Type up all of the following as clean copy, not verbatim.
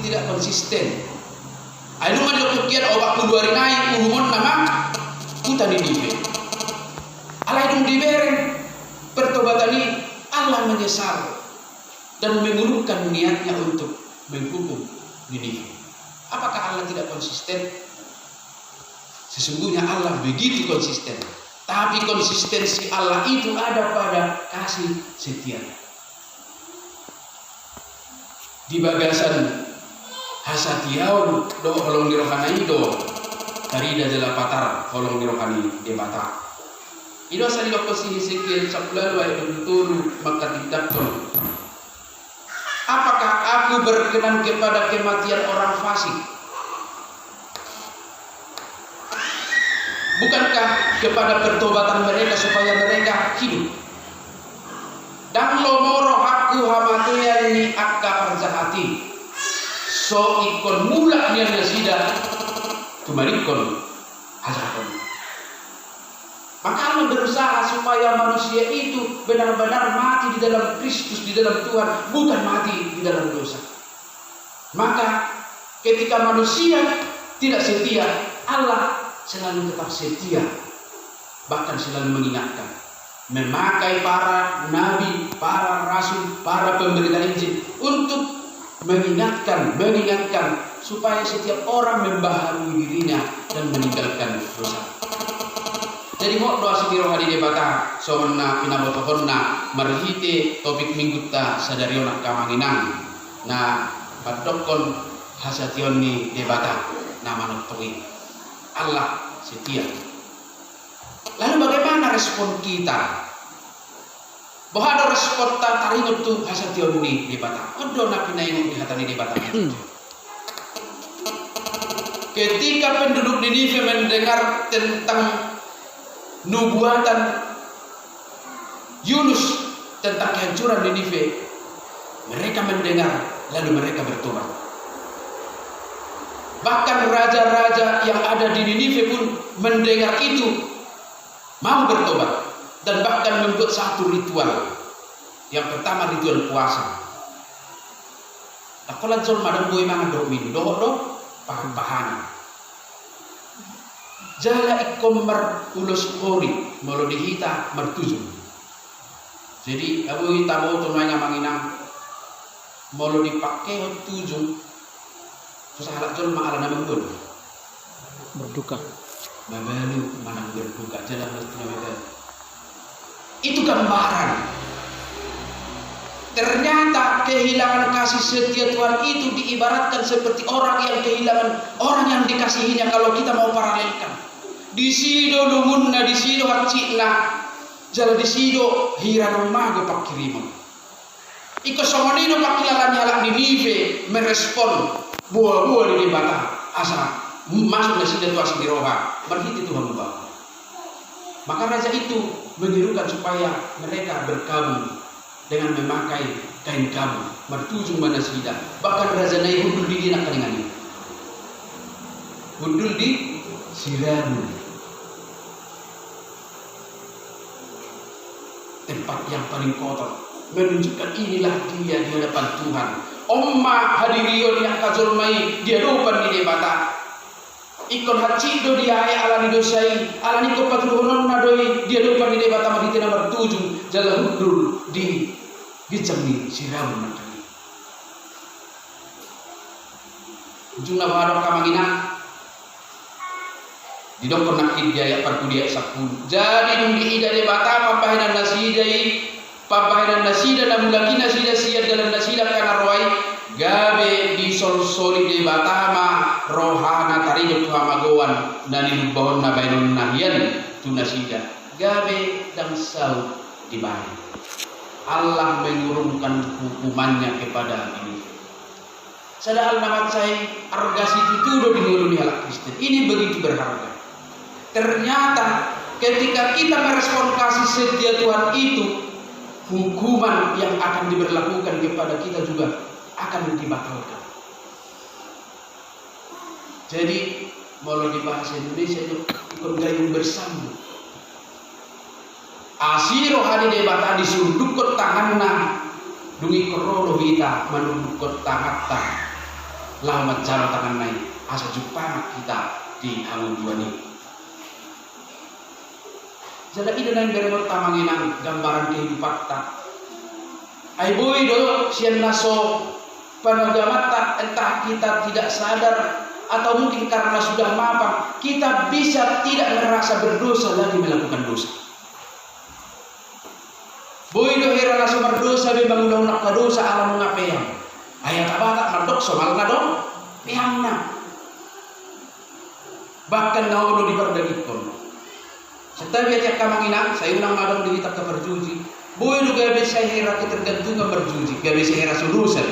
tidak konsisten. Ayo maju kekian awak kuduari naik umon nama kita Ninive. Allah itu diberi pertobatan ini, Allah menyesal dan mengurungkan niatnya untuk menghukum Ninive. Apakah Allah tidak konsisten? Sesungguhnya Allah begitu konsisten. Tapi konsistensi Allah itu ada pada kasih setia. Di bagasan hasatiaun do holong dirohani do dari dajala patar holong dirohani de bata. Ido asal di posisi sekian sapulalu ayat turu maka tidakkan. Apakah aku berkenan kepada kematian orang fasik? Bukankah kepada pertobatan mereka supaya mereka hidup? Dan lomoro aku hamatuyani akka parjahati. So ikon mulak nian nasida tumarikon hajaton. Maka Allah berusaha supaya manusia itu benar-benar mati di dalam Kristus, di dalam Tuhan, bukan mati di dalam dosa. Maka ketika manusia tidak setia, Allah selalu tetap setia, bahkan selalu mengingatkan, memakai para nabi, para rasul, para pemberita Injil untuk mengingatkan supaya setiap orang membaharui dirinya dan meninggalkan dosa. Jadi mau doa sibiro hari debata sonna pinabotohonna marhite topik mingguta sadariona kamanginang. Nah, padokon hasationni debata nama notoi. Allah setia. Lalu bagaimana respon kita? Bahwa ada respon taringot tu hasation ni di bata. Odo na pinaingot di hatani di bata. Ketika penduduk Ninive mendengar tentang nubuatan Yunus tentang kehancuran Ninive, mereka mendengar lalu mereka bertobat. Bahkan raja-raja yang ada di Ninive pun mendengar itu mau bertobat dan bahkan membuat satu ritual. Yang pertama ritual puasa. Takolan sol madam boy mangan do min do pahan-pahan. Jala ikom ulos kori molo dihita mertuju. Jadi abu kita mau tunanya manginang molo dipakai tujuh. Susah halak jol ma'ala namang dul berduka mabalu manang berduka jalan mesti. Itu gambaran. Ternyata kehilangan kasih setia Tuhan itu diibaratkan seperti orang yang kehilangan orang yang dikasihinya. Kalau kita mau paralelkan, di sido lumunna, di sido hacina, jalan di sido hira rumah go pakirimo. Iko somonino pakilalan halak Ninive merespon buah-buah di bata asa masuk ke sini tuas di roha berhenti Tuhan membawa. Maka raja itu menyerukan supaya mereka berkabung dengan memakai kain kabung mertuju mana sida. Bahkan raja naik hundul di dinak dengan ini hundul di Siramu, tempat yang paling kotor, menunjukkan inilah dia di hadapan Tuhan. Omma hadirion yang kajolmai dia dopan di debata. Ikon hacido dia ay alani dosai, alani ko patruhonon madoi dia dopan di debata mati nomor 7 jalan hudul di Jamni Siramu nakali. Ujung nabadok kamangina di dokon nakid dia ya parkudia 10. Jadi nung diida debata pampahinan nasidai pampahinan nasida namulaki nasida siya dalam nasida kana roai gabe di sol-soli de batama rohana tarido tu hamagowan dan ilubahon na bainon nahian tu nasida gabe dan sau di bani. Allah mengurungkan hukumannya kepada ini. Sadahal namat saya argasi itu do dinuluni halak Kristen. Ini begitu berharga. Ternyata ketika kita merespon kasih setia Tuhan itu, hukuman yang akan diberlakukan kepada kita juga akan dibatalkan. Jadi kalau di bahasa Indonesia itu ikut gayung bersambut. Asiro hari debata disundukot tanganna dungi kororo kita menundukot tangatta. lama jalan tangan naik asa jumpa kita di hangun dua ini. Jadi itu yang beremot tamanginan gambaran kehidupan tak. Ai boy do sian naso panagamat entah kita tidak sadar atau mungkin karena sudah mapan kita bisa tidak merasa berdosa lagi melakukan dosa. Boy do hera naso berdosa be bangulang nak dosa alam ngapeyang. Ayat abata madok somal nadong peyangna. Bahkan ngau do diperdagitkan. Setiap tiap kamanginan saya ulang madong di kitab keperjuji. Boy do gabe saya hera ketergantungan berjuji, gabe saya hera surusan.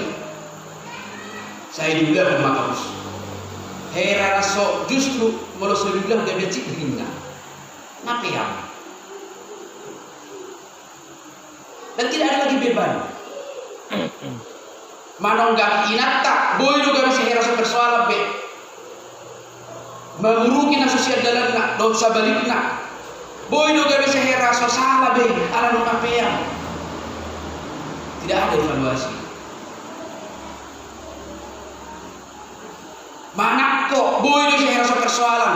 Saya juga bermakarus. Hera raso justru kalau saya bilang gabe cik ringan. Ngapeyang. Dan tidak ada lagi beban. Manonggak inata, boy do gabe saya hera so persoalan be. Menguruki na sosial dalan na, dosa balik na. Boy do gabe saya hera so salah be, ala no kapeyang. Tidak ada evaluasi. Manak kok, boy do saya hera so persoalan.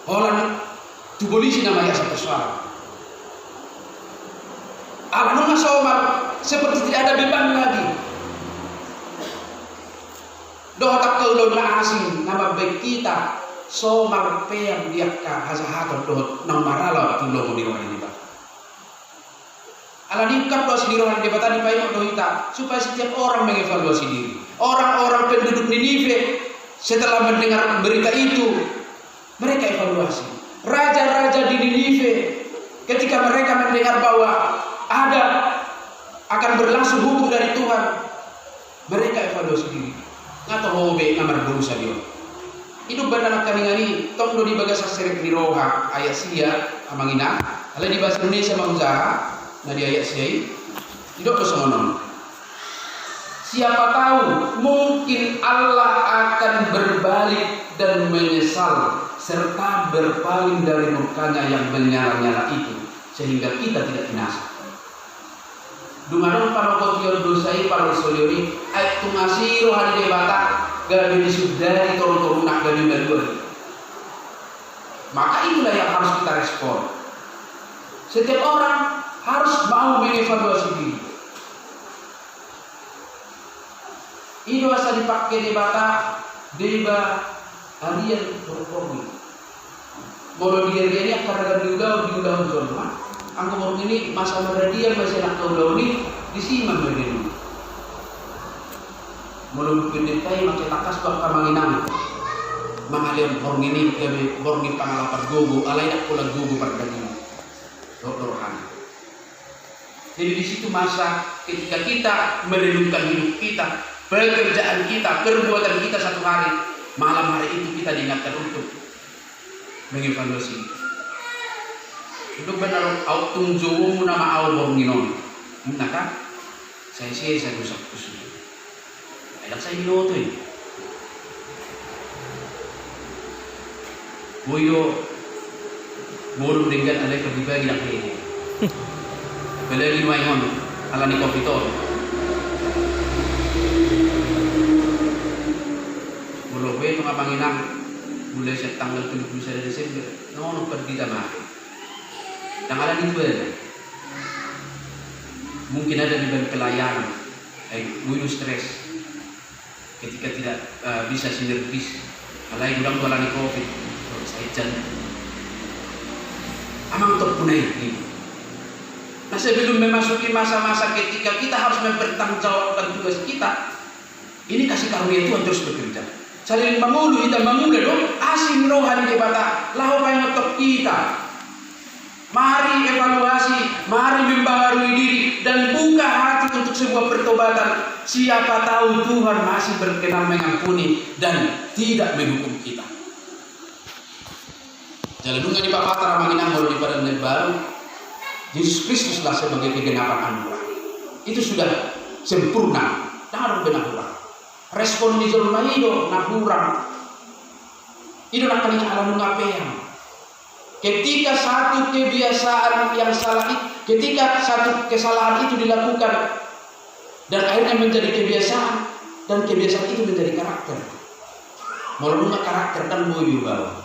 Orang tu polisi namanya so persoalan. Ala no nasomal seperti tidak ada beban lagi. Doa tak kau na asing nama baik kita. So marpeyang diakka hasahaton dohot nang marala tulong di rohani ba. Ala nikap doa di rohani ba tadi payo dohita supaya setiap orang mengevaluasi diri. Orang-orang penduduk Ninive setelah mendengar berita itu mereka evaluasi. Raja-raja di Ninive ketika mereka mendengar bahwa ada akan berlangsung hukum dari Tuhan, mereka evaluasi diri. Ngato hobe ngamar dosa dia. Hidup benar kami ngani tong do di bagasa serek di roha ayat sia amangina ala di bahasa Indonesia mangusaha na di ayat sia hidup kesonon. Siapa tahu mungkin Allah akan berbalik dan menyesal serta berpaling dari murkanya yang menyala-nyala itu sehingga kita tidak binasa. Dumadong panokotion dosai para soliori ayat tungasi rohani debata gabi disudari turun-turun nak gabi berdua. Maka itulah yang harus kita respon. Setiap orang harus mau mengevaluasi diri. Ini asal dipakai debata deba harian berkorban. Molo dia ini akan diudah jorma. Angko morong ini masa dia masih nak kau ini disimpan begini. Mulung pendetai makai takas bak kamanginang. Mangalian morong ini gabe morong pangalapan gogo alai nak pula gogo perdaging. Rohan. Jadi di situ masa ketika kita merenungkan hidup kita, pekerjaan kita, perbuatan kita satu hari, malam hari itu kita diingatkan untuk mengevaluasi. Untuk benar autung jowo nama au bornginon. Naka saya rusak kusuk. Ayak saya minotoy. Boyo boru dengan ada kebibagi nak ini. Belagi mayon ala ni kopito. Mulo be mga panginang mulai sa tanggal 21 Desember nono pergi damai. Tanggalan itu ada. Mungkin ada di bawah pelayanan, bunuh stres, ketika tidak bisa sinergis, alai gudang tualani COVID, saya jangan. Amang terpunai ini. Nah sebelum memasuki masa-masa ketika kita harus mempertanggungjawabkan tugas kita, ini kasih karunia Tuhan terus bekerja. Saling mengulu kita mengulu dong, asing rohani debata, lahu yang ngetok kita. Mari evaluasi, mari membaharui diri dan buka hati untuk sebuah pertobatan. Siapa tahu Tuhan masih berkenan mengampuni dan tidak menghukum kita. Jalan dunga di papatara manginang baru di badan baru. Yesus Kristuslah sebagai kegenapan anugerah. Itu sudah sempurna. Tidak benar kurang. Respon di jalur itu nak kurang. Itu nak paling alam ngapeyang. Ketika satu kebiasaan yang salah itu, ketika satu kesalahan itu dilakukan, Dan akhirnya menjadi kebiasaan, dan kebiasaan itu menjadi karakter. Mulai karakter dan boyu bawah.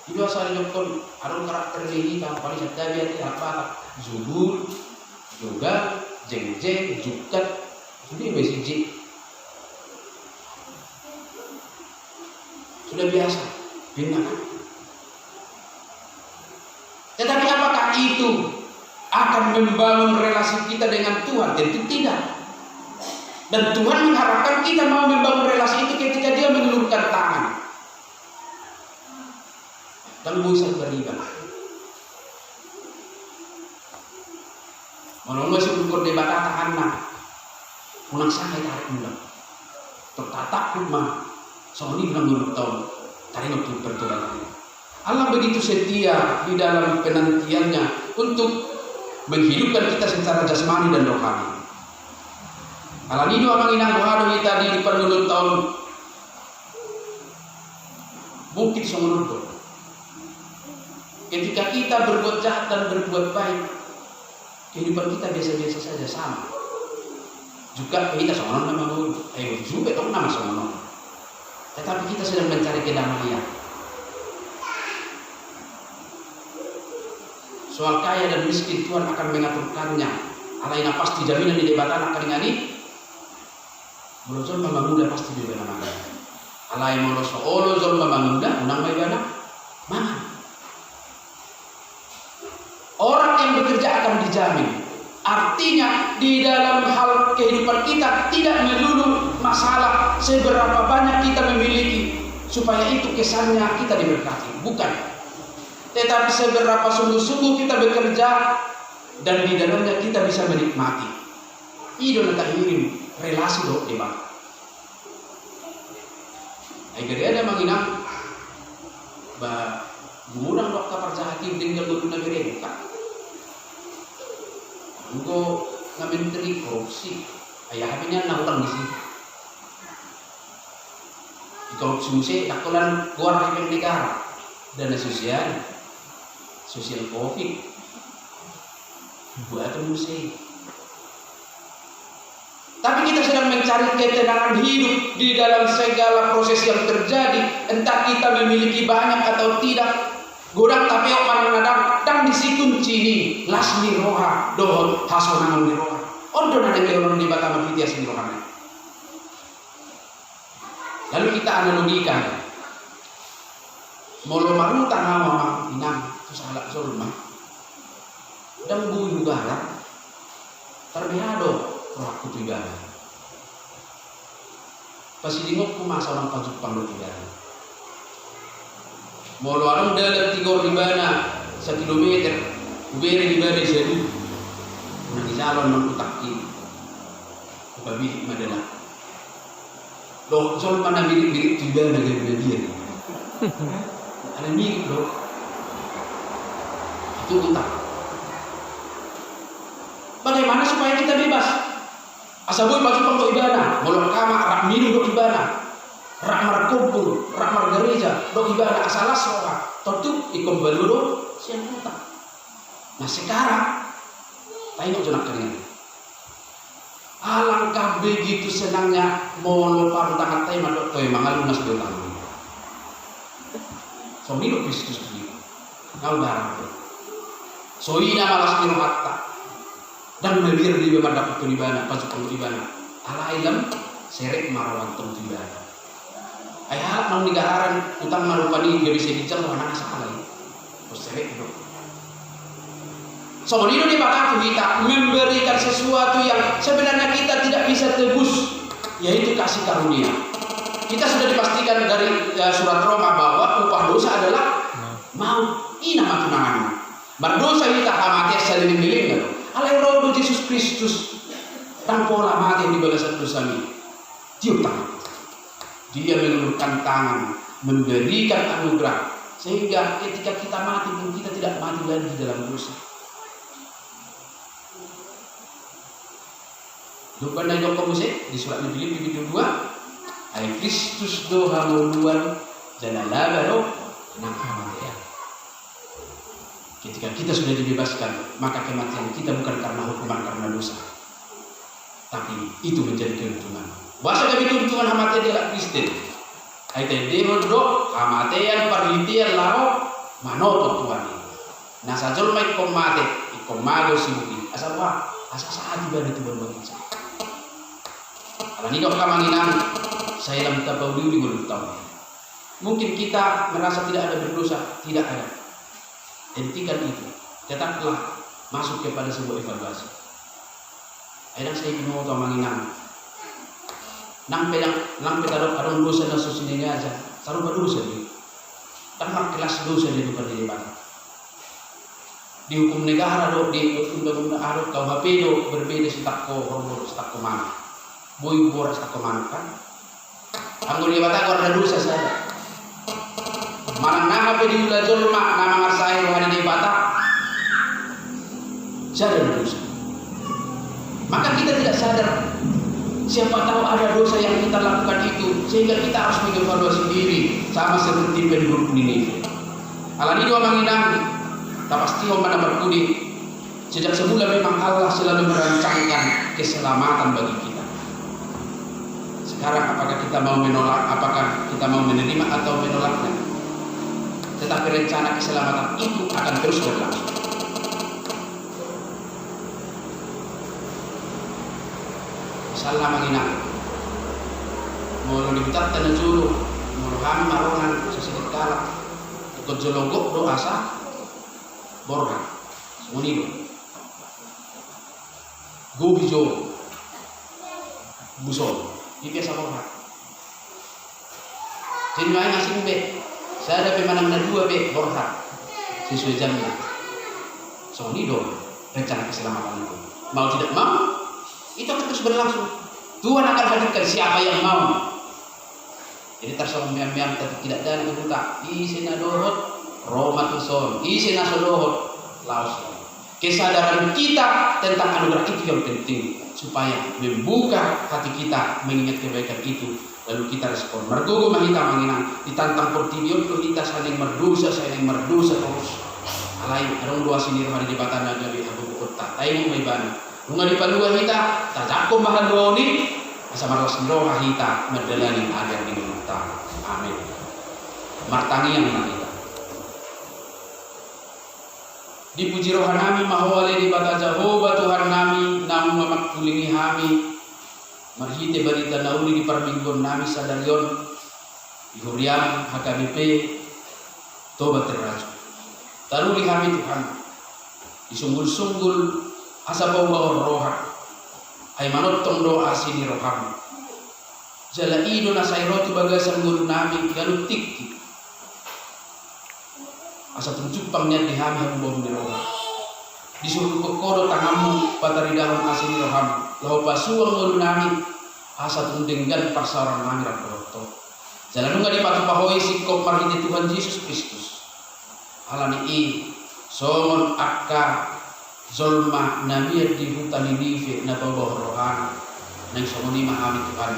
Itu asal nyokon arun karakter ini kalau paling sedaya di apa zubur, juga jeng-jeng, jukat, sudah besi sudah biasa, benar. Tetapi apakah itu akan membangun relasi kita dengan Tuhan? Tentu tidak. Dan Tuhan mengharapkan kita mau membangun relasi itu ketika Dia mengulurkan tangan dan bisa beribadah. Kalau masih ukur debat anak, pulang sangat tarik mulut, tertatak rumah, soalnya bilang dulu tahun, tarik waktu bertobat. Allah begitu setia di dalam penantiannya untuk menghidupkan kita secara jasmani dan rohani. Kalau ini dua menginang doa tadi di permulut tahun, mungkin semenurut. Ketika kita berbuat jahat dan berbuat baik, kehidupan kita biasa-biasa saja sama. Juga kita sama nama juga itu nama sama. Tetapi kita sedang mencari kedamaian. Soal kaya dan miskin Tuhan akan mengaturkannya. Alaina pasti jaminan di debat anak kalingani. Mulozon membangun pasti di benar mana. Alai moloso olozon membangun unang may bana mana. Orang yang bekerja akan dijamin. Artinya di dalam hal kehidupan kita tidak melulu masalah seberapa banyak kita memiliki supaya itu kesannya kita diberkati. Bukan. Tetapi seberapa sungguh-sungguh kita bekerja dan di dalamnya kita bisa menikmati. Itu tak ingin relasi dok debat. Agar ada menginap bah gurang dok kaparjahati tinggal guna mereka. Engkau ngamenteri korupsi, ayah hapinya nangutang di sini. Di korupsi musik, takulan keluar dari negara, dana sosial COVID, buat musik. Tapi kita sedang mencari ketenangan hidup di dalam segala proses yang terjadi, entah kita memiliki banyak atau tidak. Godang tapi orang nadang dan disikun cini lasmi roha dohon hasonangan di roha. Ondo nade keonon di batang mafitias di roha. Lalu kita analogikan. Molo maru tanah mama inang salah solma. Dan buyu gara terbiado roha kutibana. Pasidingok ku masalah pajuk pangkutibana. Molo arang dalam 3 ribana 1 kilometer ubere ribana sedu nang isalon man utakki babi madana do sol mana mirip ribana dengan dia ada mirip do itu utak. Bagaimana supaya kita bebas asaboy baju pangko ibana molo kama rak minu do ibana ramar kumpul, ramar gereja, dok ibadah asalah soal, tentu ikom baludo siang utang. Nah sekarang, tengok jenak kalian. Alangkah begitu senangnya molo pantangan tema dok toy mangalu nas dotang. So milo Kristus ini, kau darah tu. So ina malas kiro hatta dan melir di bawah dapat penibana, pasukan penibana. Ala ilam serek marawan penibana. Ayah mau digaharan utang marupani gak bisa dicer mana salah terus cewek itu so ini bakal kita memberikan sesuatu yang sebenarnya kita tidak bisa tebus, yaitu kasih karunia. Kita sudah dipastikan dari surat Roma bahwa upah dosa adalah maut. Ini nama tunangan berdosa kita hamati asal milik alai rodo Yesus Kristus dan pola mati yang dibalasan dosa ini tiup tangan. Dia mengulurkan tangan, memberikan anugerah, sehingga ketika kita mati pun kita tidak mati lagi di dalam dosa. Dukan dan Joko Musik di surat Filipi 2, ay Kristus doha muluan dan alabaro nang hamaya. Ketika Jika kita sudah dibebaskan, maka kematian kita bukan karena hukuman, karena dosa. Tapi itu menjadi keuntungan. Wasa kami keuntungan hamate dia Kristen. Aite demo do hamatean parlitian lao manotot Tuhan. Nah sajol mai komate ikomago sibuki. Asal wa asal saat tiba di Tuhan bangsa. Alani dok kamanginan saya lam tabau di mulut tahu. Mungkin kita merasa tidak ada berdosa, tidak ada. Hentikan itu, tetaplah masuk kepada sebuah evaluasi. Akhirnya saya mau tahu manginang. Nang pedang adong dosa na susini aja, saru berdosa dia. Tanpa kelas dosa dia bukan di depan. Di hukum negara do, di undang-undang adok KUHP do berbeda setakko hormon setakko mana, boy boras setakko mana kan? Anggur dia bata ada dosa saja. Manang nahape di ula jolma nama ngasai rohani di bata sadar dosa. Maka kita tidak sadar. Siapa tahu ada dosa yang kita lakukan itu sehingga kita harus mengevaluasi diri sama seperti penduduk Ninive. Alani dua manginang tak pasti mana berkudi. Sejak semula memang Allah selalu merancangkan keselamatan bagi kita. Sekarang apakah kita mau menolak, apakah kita mau menerima atau menolaknya? Tetapi rencana keselamatan itu akan terus berlangsung. Misalnya menginap, mau dibuat tanah julu, mau kami marongan sesedikit kalah, ikut jologok do asa, borhan, semunido, gubijo, busol, ini biasa borhan. Jadi masing be. Saya ada pemanang na dua be borha sesuai jamnya. So ini dong rencana keselamatan itu. Mau tidak mau itu akan terus berlangsung. Tuhan akan hadirkan siapa yang mau. Jadi terserah miam-miam tidak ada yang buka. Isina dohot Roma tuson. Isina sodohot laos. Kesadaran kita tentang anugerah itu yang penting supaya membuka hati kita mengingat kebaikan itu. Lalu kita respon. Mergogo mahita manginang ditantang portibion tu kita saling merdosa terus. Alai adong dua sini hari di batana gabi abu kota. Tayo may bana. Nunga di palua hita tajako mahal dooni asa marwas ndoha hita medalani agar di kota. Amin. Martangi yang kita. Dipuji rohan nami mahwale di bata Jehovah Tuhan nami namun mamaktulingi kami. Marhite barita nauli di parminggon nami sadarion ihuriam HKBP tobat terraju taruli kami Tuhan disunggul-sunggul asa bawa roha ay manotong doa sini roham jala ido na sayrotu bagasan guru nami galut tikki asa tunjupangnya di kami ang bawang di roha disuruh kokodo tangamu pataridahon asini roham lau pasuang ngulu nami asa tundenggan parsaran nami raproto jalan nunga di patu pahoi sikop marhiti Tuhan Yesus Kristus alani i songon akka zolma namir di hutan Ninive na bawa rohani nang songoni mahami Tuhan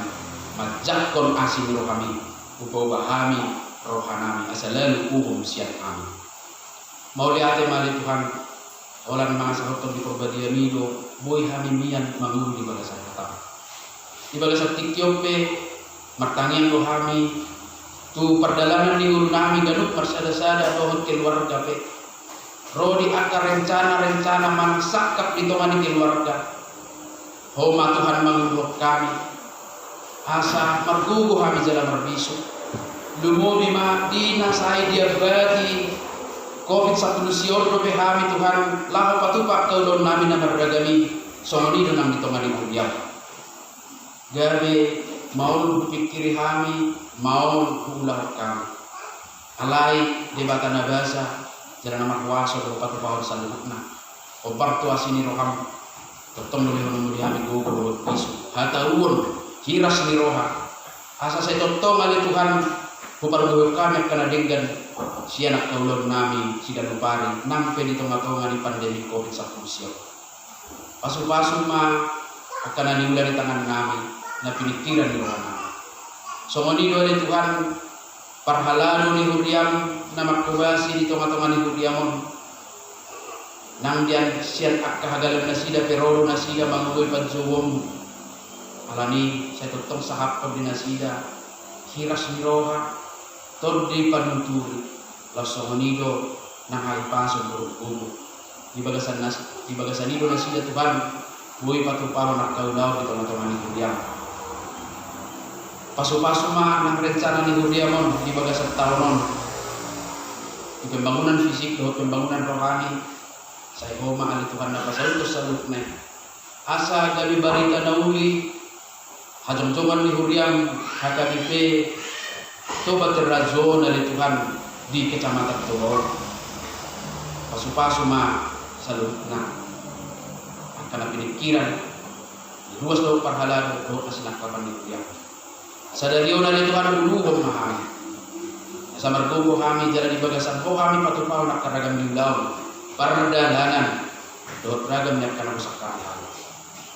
majakon asini rohami ubawa kami rohanami asalalu uhum siat kami mau lihat mali Tuhan olan mga sahoton di Probadiamido, boy hamimian mamulu di bagasan kata. Di bagasan Tikyope, martangian lo hami, tu perdalanan di ulu nami ganuk marsada-sada dohot keluarga pe. Rodi akar rencana mansakap di tomani keluarga. Homa Tuhan mangulok kami. Asa margugo kami jalan merbisu. Lumobi ma dina sai diabadi. COVID-19 robe kami Tuhan lahu patupak kaulon nami na mardagami somoni nang ditongani kudiam gabe mau pikiri kami mau ulah kami alai debata nabasa jalan nama kuasa do patu pahor salukna obar tu asini roham totom dole hono kami gogo pisu hataun hiras ni roha asa saya totom ali Tuhan Bukan kami kena dengan si anak kaulon nami si dan upari nampe di tengah-tengah di pandemi COVID-19. Pasu-pasu ma akan diulah di tangan kami na pinitiran di rumah kami. Somoni doa Tuhan parhalano ni huriam na makubasi di tengah-tengah ni huriamon nang dian sian akka hagalan nasida perolo nasida mangugoy pansuwom alani sa tutong sahap di nasida hiras miroha todi panunturi lasongonido nang haipaso buruk-buruk di bagasanido nasida Tuhan buhay patuparo nakkaulaw di pamatamani Huriam paso-paso nang rencana ni Huriamon di bagasat taonon di pembangunan fisik dan pembangunan rohani saya homa ali Tuhan na pasalutos salutna asa gabi barita nauli hajong-jongan ni Huriam hakabipe tobat terrazo ali Tuhan di kecamatan Togor pasu-pasu salutna akan pinikiran di luas do parhala do kasinakapan ni Huriam sadariyo ali Tuhan uluhom mahami sa margogo kami jalan di bagasan ko kami patupaw nakaragam di ulaw pardalanan doot ragam niya kanang sakaya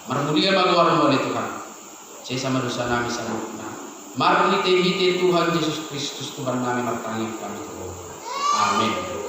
marmulia magawa mo ulit Tuhan sa sama dosa namin sa na marhite-hite Tuhan Yesus Kristus Tuhan namin martangin kami Amen.